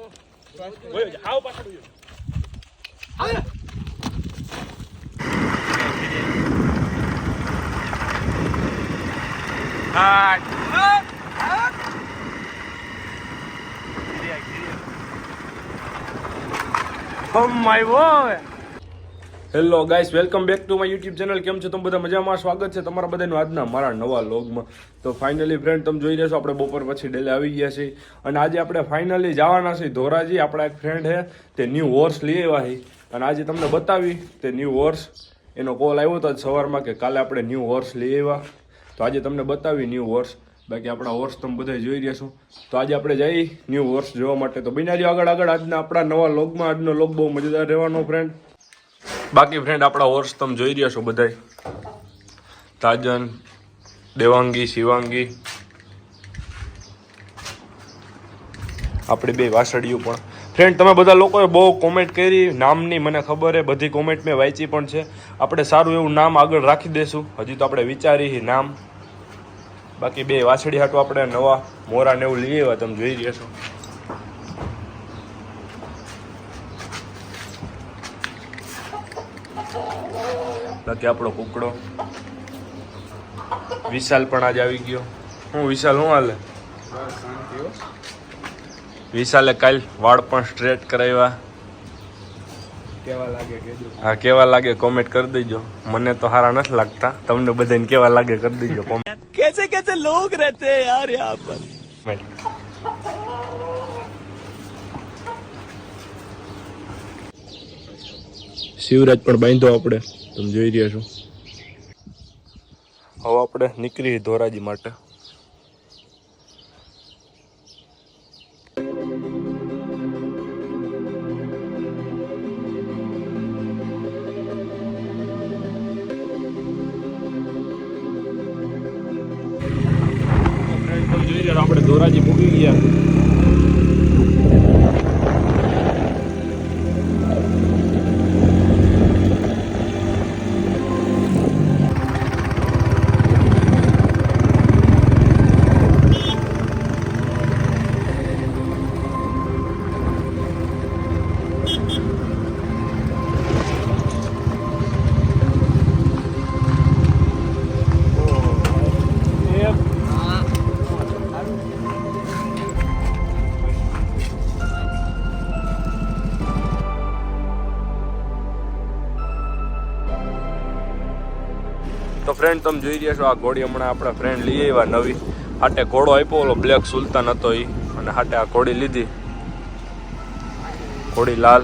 આવ પાછળ hello guys, welcome back to my YouTube channel. કેમ છો તમે બધા? મજામાં? સ્વાગત છે તમારા બધાનું આજના મારા નવા વ્લોગમાં. તો ફાઇનલી ફ્રેન્ડ, તમે જોઈ રહ્યા છો આપણે બપોર પછી ડેલે આવી ગયા છીએ અને આજે આપણે ફાઇનલી જવાના છીએ ધોરાજી. આપણા એક ફ્રેન્ડ છે તે ન્યૂ હોર્સ લઈ આવ્યા છે અને આજે તમને બતાવી તે ન્યૂ હોર્સ. એનો કોલ આવ્યો હતો સવારમાં કે કાલે આપણે ન્યૂ હોર્સ લઈ આવ્યા, તો આજે તમને બતાવી ન્યૂ હોર્સ. બાકી આપણા હોર્સ તમે બધા જોઈ રહ્યા છો. તો આજે આપણે જઈ ન્યૂ હોર્સ જોવા માટે. તો બન્યા રહ્યો આગળ આજના આપણા નવા વ્લોગમાં. આજનો વ્લોગ બહુ મજેદાર રહેવાનો ફ્રેન્ડ. બાકી ફ્રેન્ડ, આપણા હોર્સ તમે જોઈ રહ્યા છો બધાય. તાજન, દેવાંગી, શિવાંગી, આપણી બે વાસળીઓ પણ. ફ્રેન્ડ, તમે બધા લોકોએ બહુ કોમેન્ટ કરી નામની, મને ખબર છે, બધી કોમેન્ટ મેં વાંચી પણ છે. આપણે સારું એવું નામ આગળ રાખી દઈશું. હજી તો આપણે વિચારી નામ. બાકી બે વાસળી હાટું આપણે નવા મોરા ને એવું લઈ આવ્યા, તમે જોઈ રહ્યા છો. બાકી આપણો કુકડો વિશાલ પણ આજે આવી ગયો. હું વિશાલ, હું હાલે? વિશાલે કાલ વાળ પણ સ્ટ્રેટ કરાવ્યા. કેવા લાગે કેજો. હા, કેવા લાગે કોમેન્ટ કરી દેજો. મને તો સારા નથી લાગતા, તમને બધાને કેવા લાગે કરી દેજો કોમેન્ટ. कैसे कैसे लोग रहते हैं यार यहाँ पर. શિવરાજ પણ બાંધો આપણે, તમે જોઈ રહ્યા છો. હવે આપણે નીકળી ધોરાજી માટે. આપણે ધોરાજી પૂગી ગયા. તો ફ્રેન્ડ, તમે જોઈ રહ્યા છો આ ઘોડી હમણાં આપણા ફ્રેન્ડ લઈ આવ્યા નવી. હાટે ઘોડો આપ્યો, ઓલો બ્લેક સુલતાન હતો એ, અને હાટે આ ઘોડી લીધી. ઘોડી લાલ,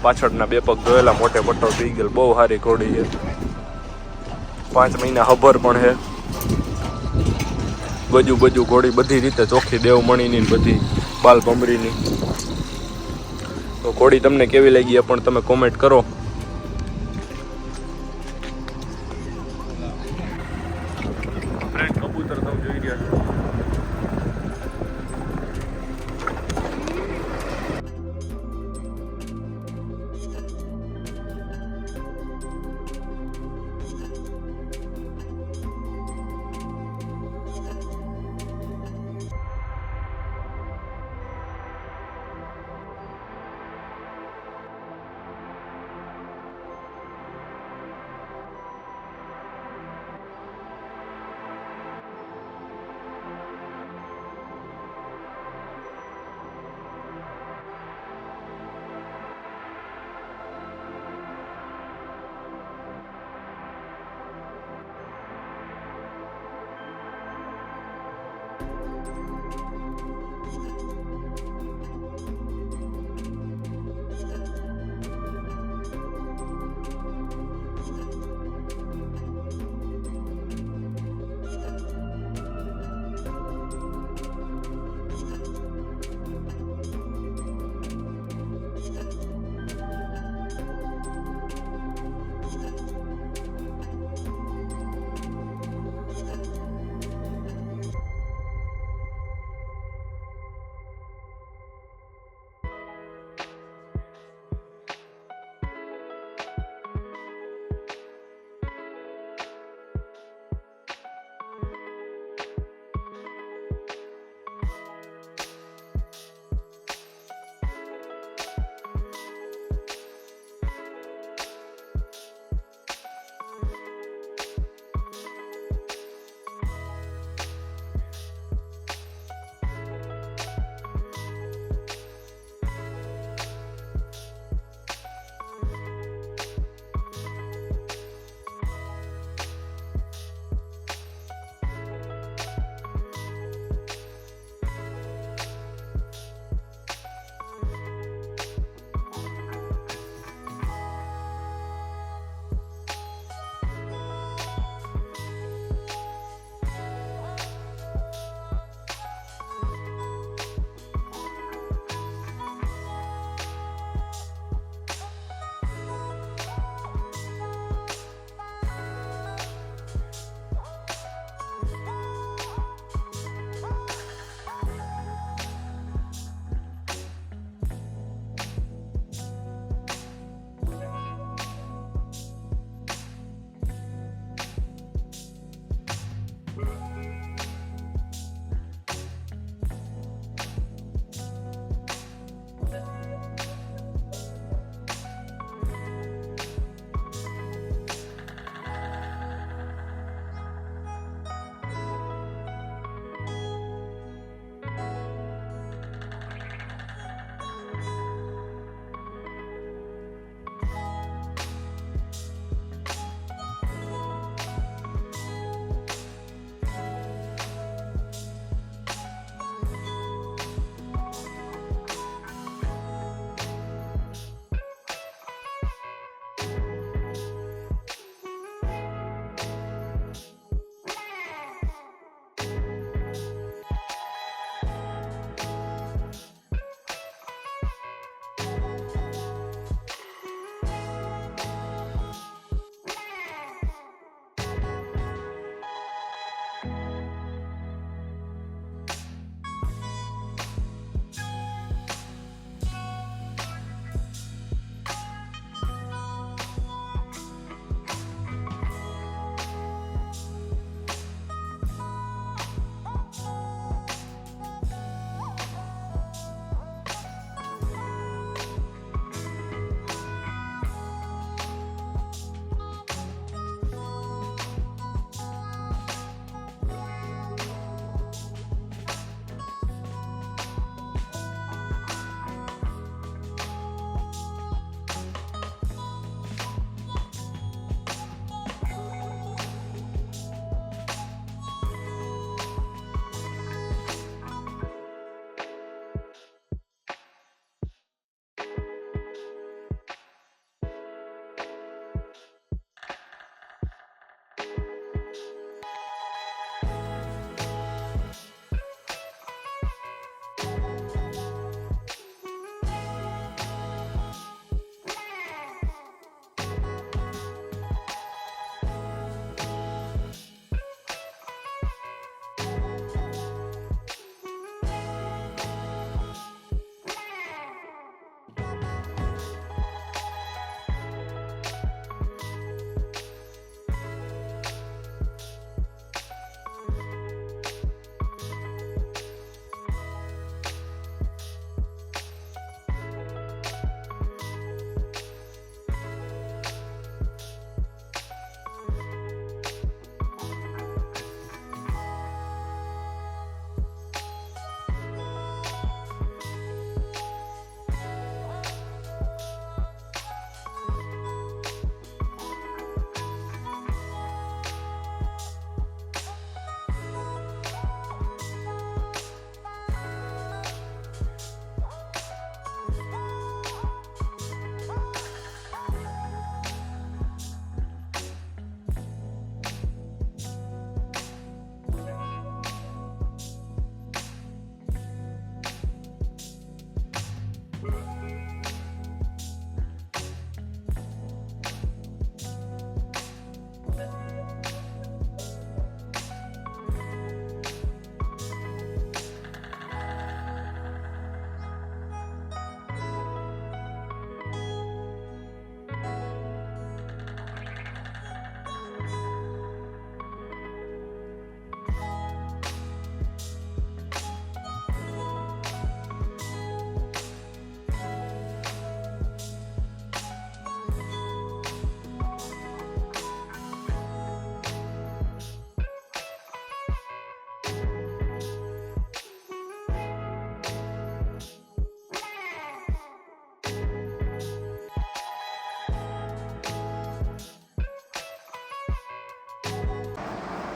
પાછળના બે પગ ધોયેલા, મોટે પટ્ટો પી ગયેલ. બહુ સારી ઘોડી છે. 5 મહિના હબર પણ છે. બજુ ઘોડી બધી રીતે ચોખ્ખી, દેવમણીની બધી બાલ ભમરીની. તો ઘોડી તમને કેવી લાગી એ પણ તમે કોમેન્ટ કરો. કબૂતર તમે જોઈ રહ્યા છો.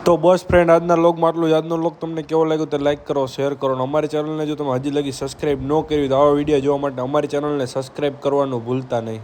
તો બસ ફ્રેન્ડ, આજના લોગમાં આટલું. આજનો લોગ તમને કેવો લાગ્યો તો લાઈક કરો, શેર કરો. અને અમારી ચેનલને જો તમે હજી લગી સબસ્ક્રાઈબ ન કરી તો આવા વિડીયો જોવા માટે અમારી ચેનલને સબસ્ક્રાઈબ કરવાનું ભૂલતા નહીં.